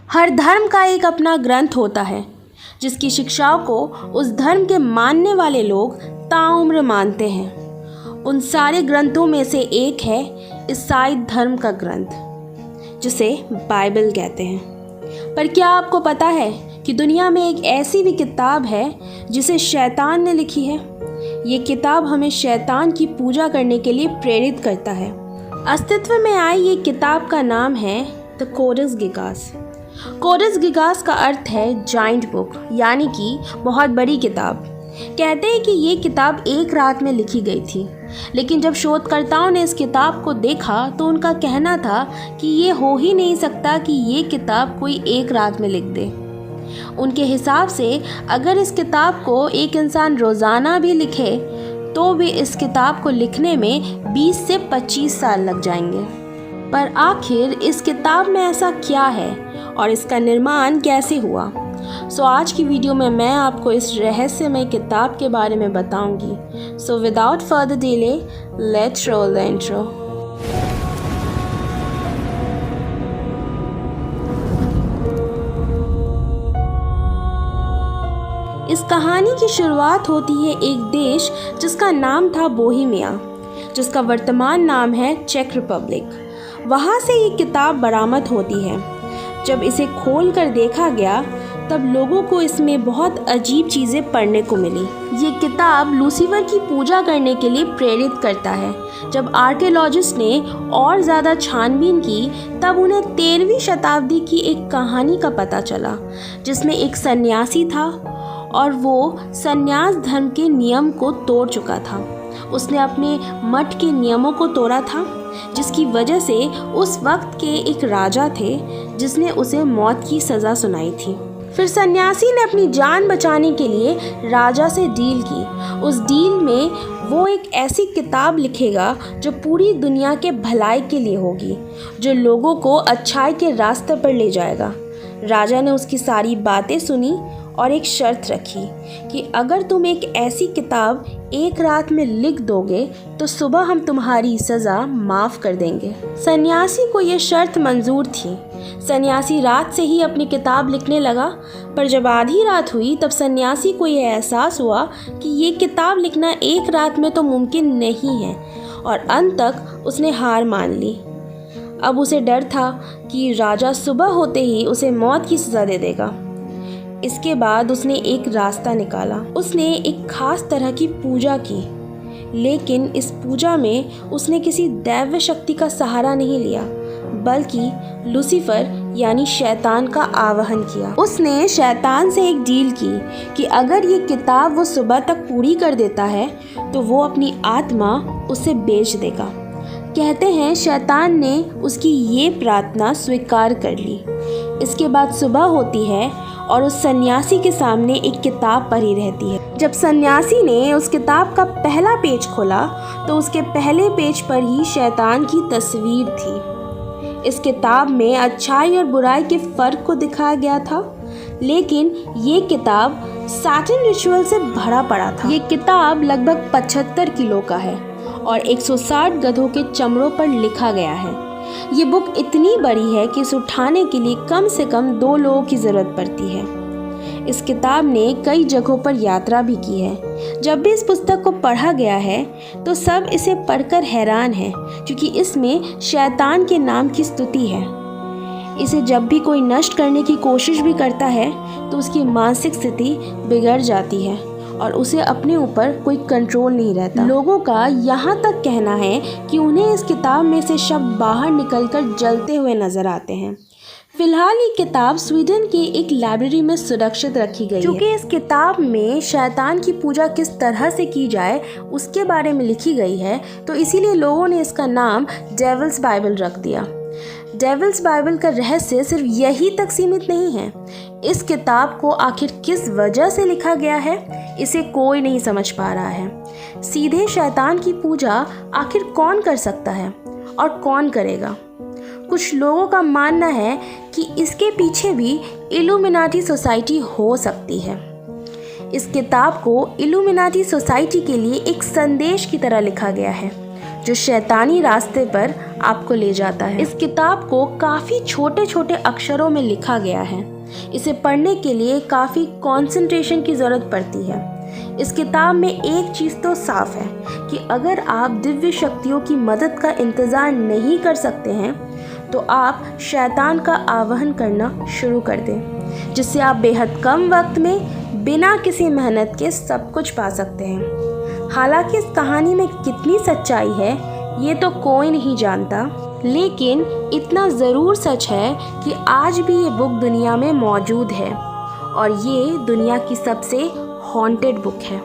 हर धर्म का एक अपना ग्रंथ होता है जिसकी शिक्षाओं को उस धर्म के मानने वाले लोग ताउम्र मानते हैं। उन सारे ग्रंथों में से एक है ईसाई धर्म का ग्रंथ जिसे बाइबल कहते हैं। पर क्या आपको पता है कि दुनिया में एक ऐसी भी किताब है जिसे शैतान ने लिखी है? ये किताब हमें शैतान की पूजा करने के लिए प्रेरित करता है। अस्तित्व में आई ये किताब का नाम है the Codex Gigas. Codex Gigas का अर्थ है जाइंट बुक, यानी कि बहुत बड़ी किताब। कहते हैं कि ये किताब एक रात में लिखी गई थी, लेकिन जब शोधकर्ताओं ने इस किताब को देखा तो उनका कहना था कि ये हो ही नहीं सकता कि ये किताब कोई एक रात में लिख दे। उनके हिसाब से अगर इस किताब को एक इंसान रोज़ाना भी लिखे तो भी इस किताब को लिखने में 20 से 25 साल लग जाएंगे। पर आखिर इस किताब में ऐसा क्या है और इसका निर्माण कैसे हुआ? आज की वीडियो में मैं आपको इस रहस्यमय किताब के बारे में बताऊंगी। Without further delay, let's roll the intro. इस कहानी की शुरुआत होती है एक देश जिसका नाम था बोहेमिया, जिसका वर्तमान नाम है चेक रिपब्लिक। वहाँ से ये किताब बरामद होती है। जब इसे खोल कर देखा गया तब लोगों को इसमें बहुत अजीब चीज़ें पढ़ने को मिली। ये किताब लूसीफर की पूजा करने के लिए प्रेरित करता है। जब आर्कियोलॉजिस्ट ने और ज़्यादा छानबीन की तब उन्हें 13वीं शताब्दी की एक कहानी का पता चला जिसमें एक सन्यासी था और वो सन्यास धर्म के नियम को तोड़ चुका था। उसने अपने मठ के नियमों को तोड़ा था, जिसकी वजह से उस वक्त के एक राजा थे जिसने उसे मौत की सज़ा सुनाई थी। फिर सन्यासी ने अपनी जान बचाने के लिए राजा से डील की। उस डील में वो एक ऐसी किताब लिखेगा जो पूरी दुनिया के भलाई के लिए होगी, जो लोगों को अच्छाई के रास्ते पर ले जाएगा। राजा ने उसकी सारी बातें सुनी और एक शर्त रखी कि अगर तुम एक ऐसी किताब एक रात में लिख दोगे तो सुबह हम तुम्हारी सज़ा माफ़ कर देंगे। सन्यासी को ये शर्त मंजूर थी। सन्यासी रात से ही अपनी किताब लिखने लगा, पर जब आधी रात हुई तब सन्यासी को ये एहसास हुआ कि ये किताब लिखना एक रात में तो मुमकिन नहीं है और अंत तक उसने हार मान ली। अब उसे डर था कि राजा सुबह होते ही उसे मौत की सज़ा दे देगा। इसके बाद उसने एक रास्ता निकाला। उसने एक खास तरह की पूजा की, लेकिन इस पूजा में उसने किसी दैव्य शक्ति का सहारा नहीं लिया, बल्कि लूसीफर यानी शैतान का आवाहन किया। उसने शैतान से एक डील की कि अगर ये किताब वो सुबह तक पूरी कर देता है तो वो अपनी आत्मा उसे बेच देगा। कहते हैं शैतान ने उसकी ये प्रार्थना स्वीकार कर ली। इसके बाद सुबह होती है और उस सन्यासी के सामने एक किताब पड़ी रहती है। जब सन्यासी ने उस किताब का पहला पेज खोला तो उसके पहले पेज पर ही शैतान की तस्वीर थी। इस किताब में अच्छाई और बुराई के फ़र्क को दिखाया गया था, लेकिन ये किताब सैटन रिचुअल से भरा पड़ा था। ये किताब लगभग 75 किलो का है और 160 गधों के चमड़ों पर लिखा गया है। ये बुक इतनी बड़ी है कि इसे उठाने के लिए कम से कम 2 लोगों की ज़रूरत पड़ती है। इस किताब ने कई जगहों पर यात्रा भी की है। जब भी इस पुस्तक को पढ़ा गया है तो सब इसे पढ़कर हैरान हैं, क्योंकि इसमें शैतान के नाम की स्तुति है। इसे जब भी कोई नष्ट करने की कोशिश भी करता है तो उसकी मानसिक स्थिति बिगड़ जाती है और उसे अपने ऊपर कोई कंट्रोल नहीं रहता। लोगों का यहाँ तक कहना है कि उन्हें इस किताब में से शब्द बाहर निकलकर जलते हुए नजर आते हैं। फिलहाल ये किताब स्वीडन की एक लाइब्रेरी में सुरक्षित रखी गई है। क्योंकि इस किताब में शैतान की पूजा किस तरह से की जाए उसके बारे में लिखी गई है, तो इसीलिए लोगों ने इसका नाम डेविल्स बाइबल रख दिया। डेविल्स बाइबल का रहस्य सिर्फ यही तक सीमित नहीं है। इस किताब को आखिर किस वजह से लिखा गया है इसे कोई नहीं समझ पा रहा है। सीधे शैतान की पूजा आखिर कौन कर सकता है और कौन करेगा? कुछ लोगों का मानना है कि इसके पीछे भी इल्यूमिनाटी सोसाइटी हो सकती है। इस किताब को इल्यूमिनाटी सोसाइटी के लिए एक संदेश की तरह लिखा गया है, जो शैतानी रास्ते पर आपको ले जाता है। इस किताब को काफ़ी छोटे छोटे अक्षरों में लिखा गया है। इसे पढ़ने के लिए काफ़ी कंसंट्रेशन की ज़रूरत पड़ती है। इस किताब में एक चीज़ तो साफ है कि अगर आप दिव्य शक्तियों की मदद का इंतज़ार नहीं कर सकते हैं तो आप शैतान का आवाहन करना शुरू कर दें, जिससे आप बेहद कम वक्त में बिना किसी मेहनत के सब कुछ पा सकते हैं। हालांकि इस कहानी में कितनी सच्चाई है ये तो कोई नहीं जानता, लेकिन इतना ज़रूर सच है कि आज भी ये बुक दुनिया में मौजूद है और ये दुनिया की सबसे हॉन्टेड बुक है।